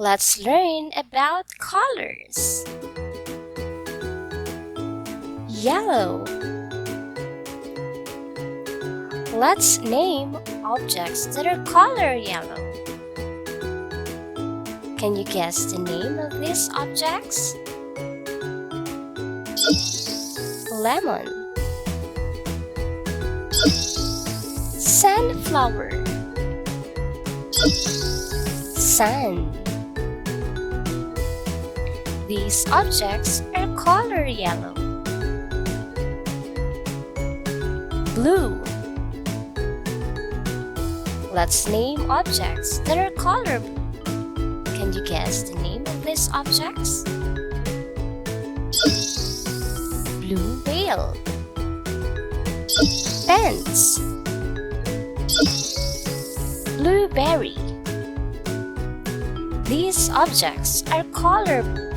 Let's learn about colors. Yellow. Let's name objects that are color yellow. Can you guess the name of these objects? Lemon. Sunflower. Sun. These objects are color yellow. Blue. Let's name objects that are color blue. Can you guess the name of these objects? Blue whale. Fence. Blueberry. These objects are color blue.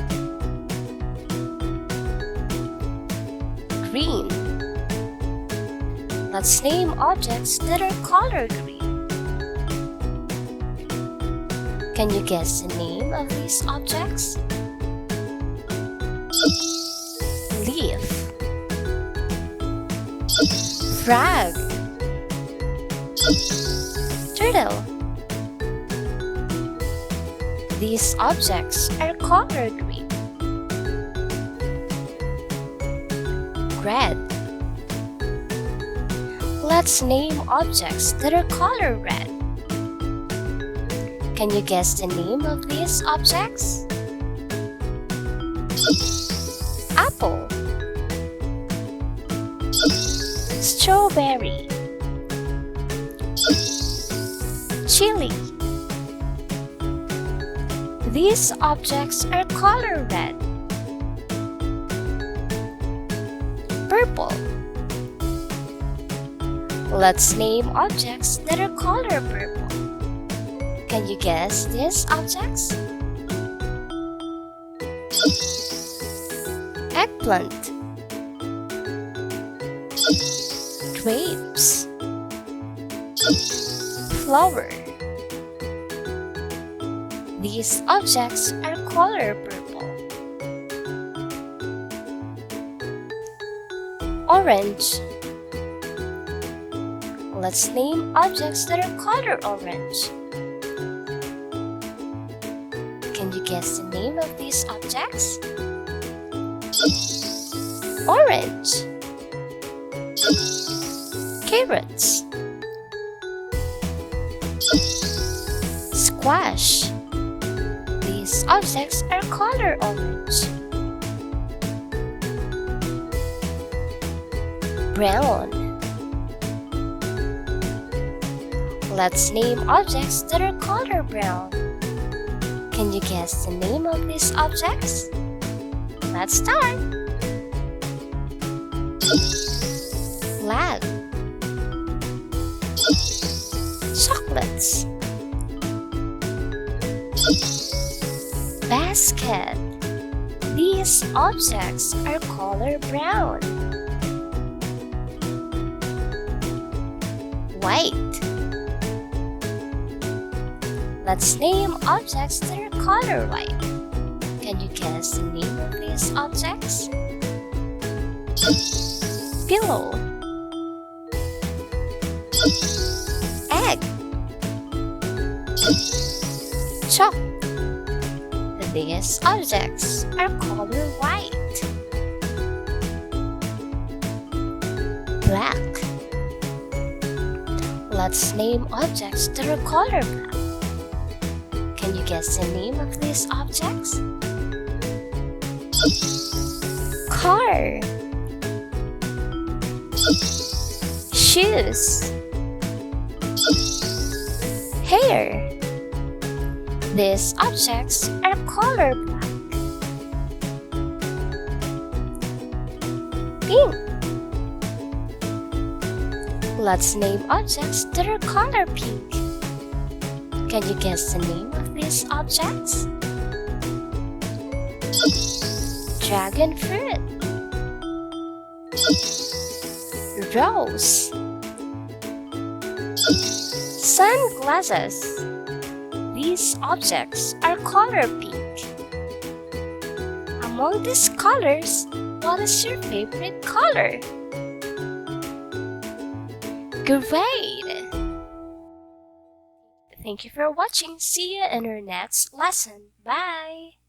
Green. Let's name objects that are color green. Can you guess the name of these objects? Leaf. Frog. Turtle. These objects are color green. Red. Let's name objects that are color red. Can you guess the name of these objects? Apple. Strawberry. Chili. These objects are color red. Purple. Let's name objects that are color purple. Can you guess these objects? Eggplant. Grapes. Flower. These objects are color purple. Orange. Let's name objects that are color orange. Can you guess the name of these objects? Orange. Carrots. Squash. These objects are color orange. Brown. Let's name objects that are color brown. Can you guess the name of these objects? Let's start. Flag. Chocolates. Basket. These objects are color brown. White. Let's name objects that are color white. Can you guess the name of these objects? Pillow. Egg. Chalk. These objects are color white. Black. Let's name objects that are color black. Can you guess the name of these objects? Car. Shoes. Hair. These objects are color black. Pink. Let's name objects that are color pink. Can you guess the name of these objects? Dragon fruit. Rose. Sunglasses. these objects are color pink. Among these colors, what is your favorite color? Great! Thank you for watching. See you in our next lesson. Bye!